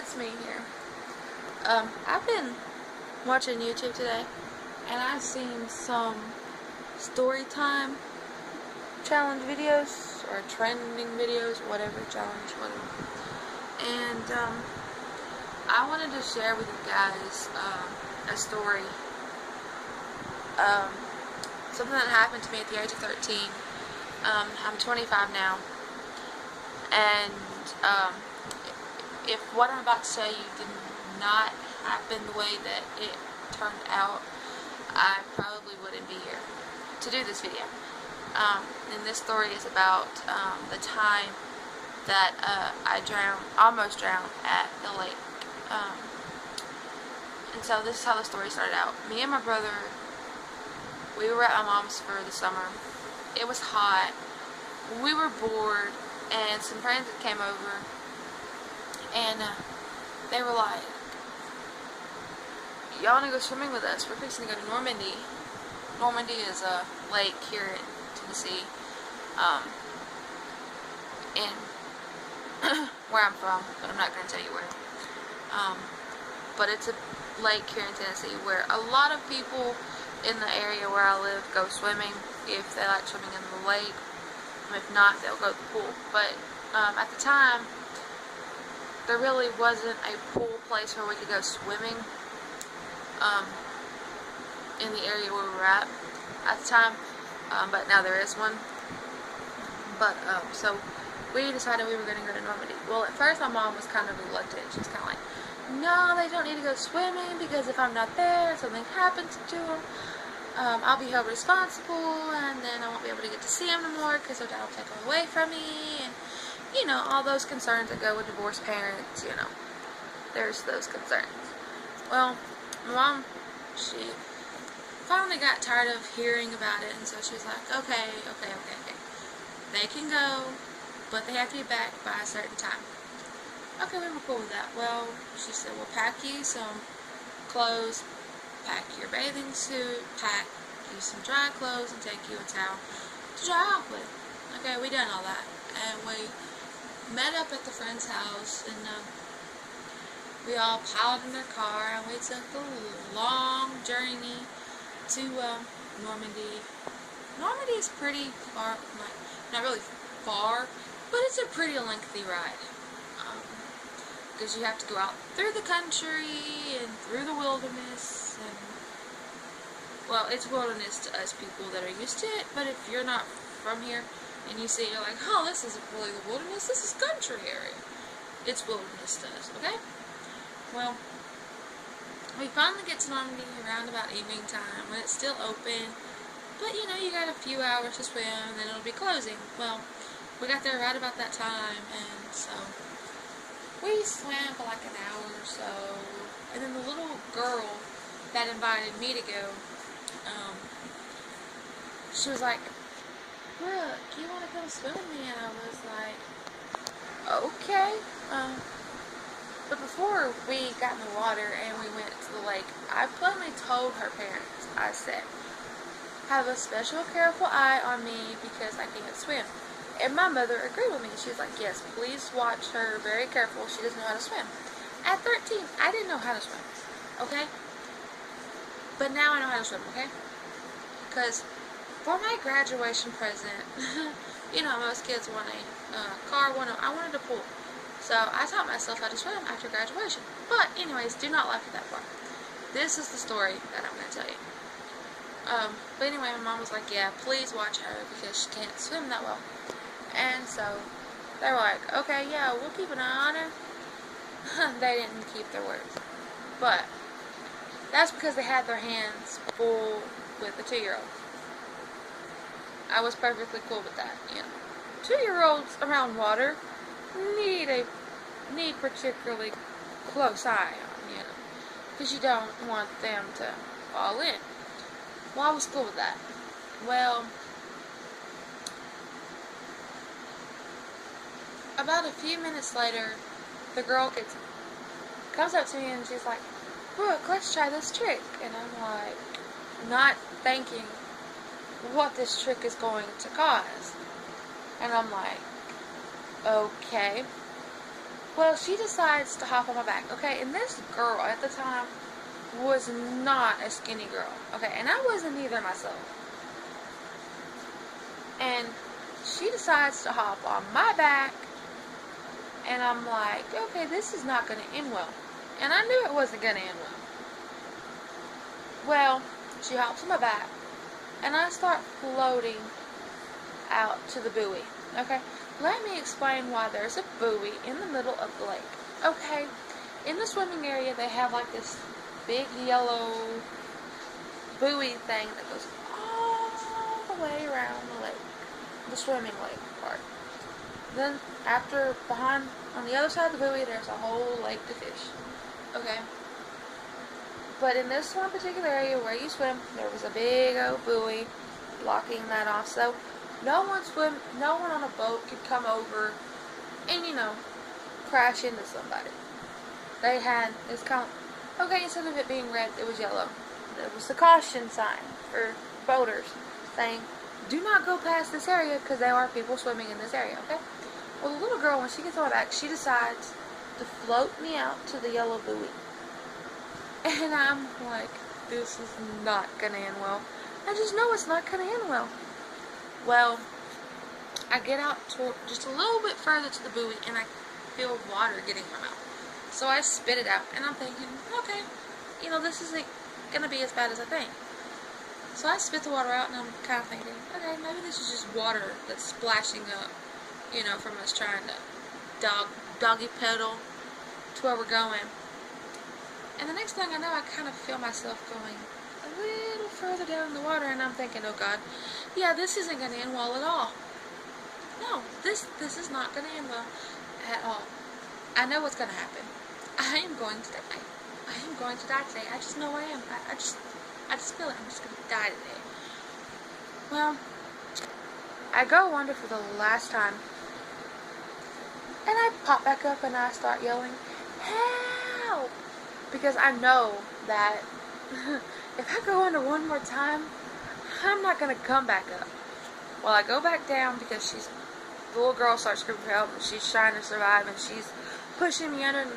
it's me here. I've been watching YouTube today, and I've seen some Storytime challenge videos, or trending videos, whatever, challenge, whatever. And, I wanted to share with you guys, a story, something that happened to me at the age of 13. I'm 25 now, and, if what I'm about to say did not happen the way that it turned out, I probably wouldn't be here to do this video. And this story is about the time that I almost drowned at the lake. And so this is how the story started out. Me and my brother, we were at my mom's for the summer. It was hot. We were bored, and some friends that came over, and they were like, y'all want to go swimming with us? We're fixing to go to Normandy. Normandy is a lake here in Tennessee, in where I'm from, but I'm not going to tell you where. But it's a lake here in Tennessee where a lot of people in the area where I live go swimming if they like swimming in the lake. If not, they'll go to the pool. But at the time, there really wasn't a pool place where we could go swimming in the area where we were at the time, but now there is one. But so we decided we were going to go to Normandy. Well, at first my mom was kind of reluctant. She was kind of like, no, they don't need to go swimming because if I'm not there, something happens to them, I'll be held responsible, and then I won't be able to get to see them anymore because their dad will take them away from me, and you know, all those concerns that go with divorced parents, you know, there's those concerns. Well, my mom, she finally got tired of hearing about it, and so she was like, okay, they can go, but they have to be back by a certain time. Okay, we were cool with that. Well, she said, we'll pack you some clothes, pack your bathing suit, pack you some dry clothes, and take you a towel to dry off with. Okay, we done all that, and we met up at the friend's house, and we all piled in their car, and we took a long journey to Normandy. Normandy is pretty far, not really far, but it's a pretty lengthy ride, because you have to go out through the country and through the wilderness, and well, it's wilderness to us people that are used to it, but if you're not from here and you see it, you're like, oh, this isn't really the wilderness, this is country area. It's wilderness to us, okay? Well, we finally get to Normandy around about evening time when it's still open, but you know, you got a few hours to swim and then it'll be closing. Well, we got there right about that time, and so we swam for like an hour or so, and then the little girl that invited me to go, she was like, Brooke, you want to come swim with me? And I was like, okay. But before we got in the water and we went to the lake, I plainly told her parents, I said, have a special careful eye on me because I can't swim. And my mother agreed with me. She was like, yes, please watch her very careful. She doesn't know how to swim. At 13, I didn't know how to swim, okay? But now I know how to swim, okay? Because for my graduation present, you know, most kids want a car, I wanted a pool. So I taught myself how to swim after graduation. But anyways, do not laugh at that part. This is the story that I'm going to tell you. But anyway, my mom was like, yeah, please watch her because she can't swim that well. And so they were like, okay, yeah, we'll keep an eye on her. They didn't keep their words. But that's because they had their hands full with a 2-year-old. I was perfectly cool with that, you know. 2-year-olds around water need particularly close eye on, you know, because you don't want them to fall in. Well, I was cool with that. Well, about a few minutes later, the girl comes up to me and she's like, Brooke, let's try this trick. And I'm like, not thinking what this trick is going to cause. And I'm like, okay. Well, she decides to hop on my back, okay? And this girl at the time was not a skinny girl, okay? And I wasn't either myself. And she decides to hop on my back, and I'm like, okay, this is not going to end well. And I knew it wasn't going to end well. Well, she hops on my back, and I start floating out to the buoy, okay? Let me explain why there's a buoy in the middle of the lake, okay? In the swimming area, they have like this big yellow buoy thing that goes all the way around the lake, the swimming lake part. Then, behind, on the other side of the buoy, there's a whole lake to fish, okay? But in this one particular area where you swim, there was a big old buoy blocking that off. So no one on a boat could come over and, crash into somebody. They had this okay, instead of it being red, it was yellow. It was the caution sign for boaters saying, do not go past this area because there are people swimming in this area, okay? Well, the little girl, when she gets on my back, she decides to float me out to the yellow buoy. And I'm like, this is not going to end well. I just know it's not going to end well. Well, I get out to just a little bit further to the buoy, and I feel water getting in my mouth. So I spit it out, and I'm thinking, okay, this isn't going to be as bad as I think. So I spit the water out, and I'm kind of thinking, okay, maybe this is just water that's splashing up, from us trying to doggy pedal to where we're going. And the next thing I know, I kind of feel myself going a little further down in the water, and I'm thinking, oh God, yeah, this isn't going to end well at all. No, this is not going to end well at all. I know what's going to happen. I am going to die. I am going to die today. I just know I am. I just feel it. I'm just going to die today. Well, I go under for the last time, and I pop back up and I start yelling, help! Because I know that if I go under one more time, I'm not going to come back up. Well, I go back down because the little girl starts screaming for help, and she's trying to survive, and she's pushing me under, and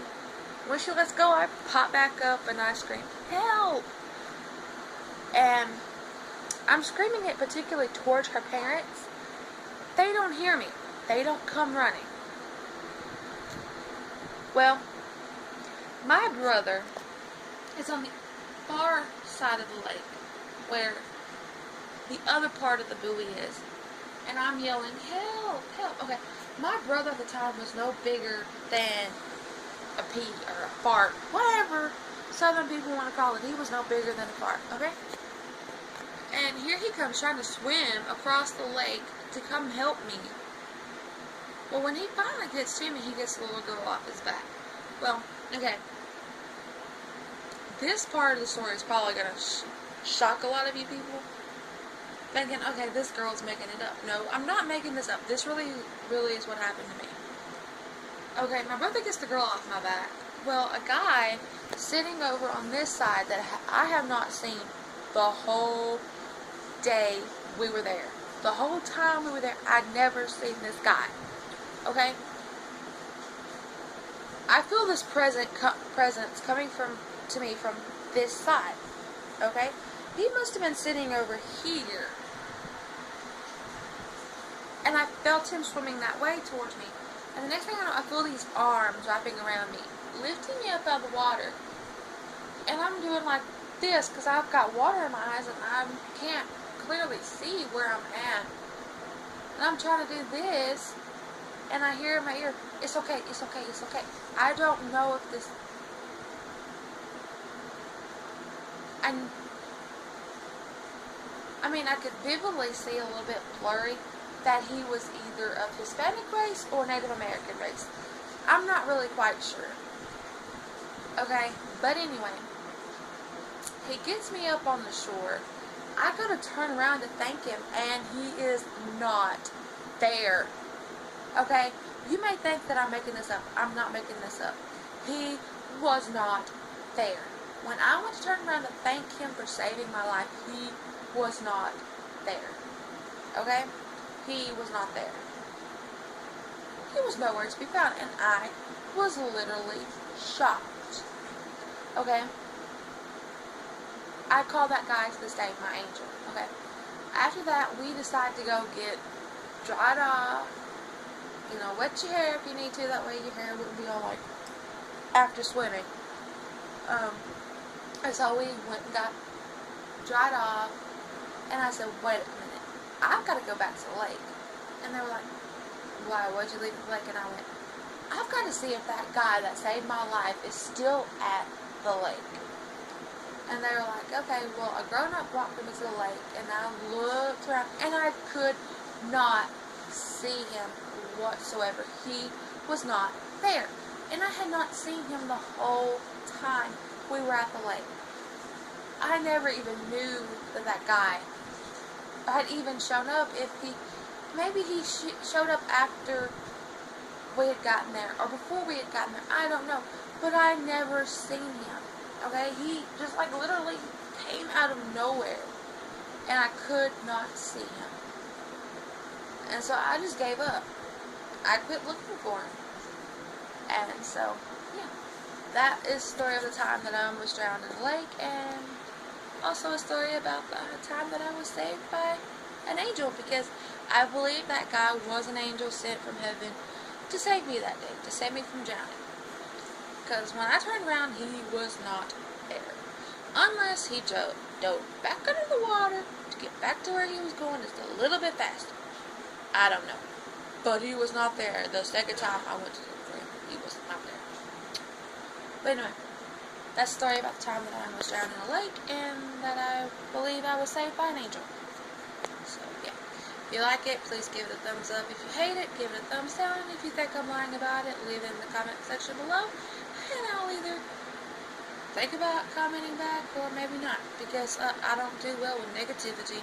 when she lets go, I pop back up, and I scream, help! And I'm screaming it particularly towards her parents. They don't hear me. They don't come running. Well, my brother is on the far side of the lake, where the other part of the buoy is, and I'm yelling, help, help. Okay, my brother at the time was no bigger than a pea or a fart, whatever southern people want to call it. He was no bigger than a fart, okay? And here he comes trying to swim across the lake to come help me. Well, when he finally gets to me, he gets the little girl off his back. Well, okay. This part of the story is probably going to shock a lot of you people. Thinking, okay, this girl's making it up. No, I'm not making this up. This really is what happened to me. Okay, my brother gets the girl off my back. Well, a guy sitting over on this side that I have not seen the whole day we were there. The whole time we were there, I'd never seen this guy. Okay? I feel this presence coming to me from this side. Okay? He must have been sitting over here. And I felt him swimming that way towards me. And the next thing I know, I feel these arms wrapping around me, lifting me up out of the water. And I'm doing like this because I've got water in my eyes and I can't clearly see where I'm at. And I'm trying to do this, and I hear in my ear, it's okay, it's okay, it's okay. I don't know if this... I mean, I could vividly see a little bit blurry that he was either of Hispanic race or Native American race. I'm not really quite sure. Okay, but anyway, he gets me up on the shore. I gotta turn around to thank him, and he is not there. Okay, you may think that I'm making this up. I'm not making this up. He was not there. When I went to turn around to thank him for saving my life, he was not there. Okay? He was not there. He was nowhere to be found, and I was literally shocked. Okay? I call that guy to this day my angel. Okay? After that, we decided to go get dried off. You know, wet your hair if you need to. That way your hair wouldn't be all like after swimming. And so we went and got dried off. And I said, wait a minute. I've got to go back to the lake. And they were like, why? Why'd you leave the lake? And I went, I've got to see if that guy that saved my life is still at the lake. And they were like, okay, well, a grown-up walked me to the lake, and I looked around, and I could not see him whatsoever. He was not there. And I had not seen him the whole time we were at the lake. I never even knew that that guy had even shown up. Maybe he showed up after we had gotten there, or before we had gotten there, I don't know, but I never seen him, okay, he just like literally came out of nowhere, and I could not see him, and so I just gave up. I quit looking for him, and so, yeah, that is the story of the time that I almost drowned in the lake, and also a story about the time that I was saved by an angel, because I believe that guy was an angel sent from heaven to save me that day, to save me from drowning. Because when I turned around, he was not there. Unless he dove back under the water to get back to where he was going just a little bit faster. I don't know. But he was not there the second time I went to look for him. He was not there. But anyway, that's the story about the time that I almost drowned in a lake, and that I believe I was saved by an angel. So, yeah. If you like it, please give it a thumbs up. If you hate it, give it a thumbs down. If you think I'm lying about it, leave it in the comment section below. And I'll either think about commenting back or maybe not. Because I don't do well with negativity.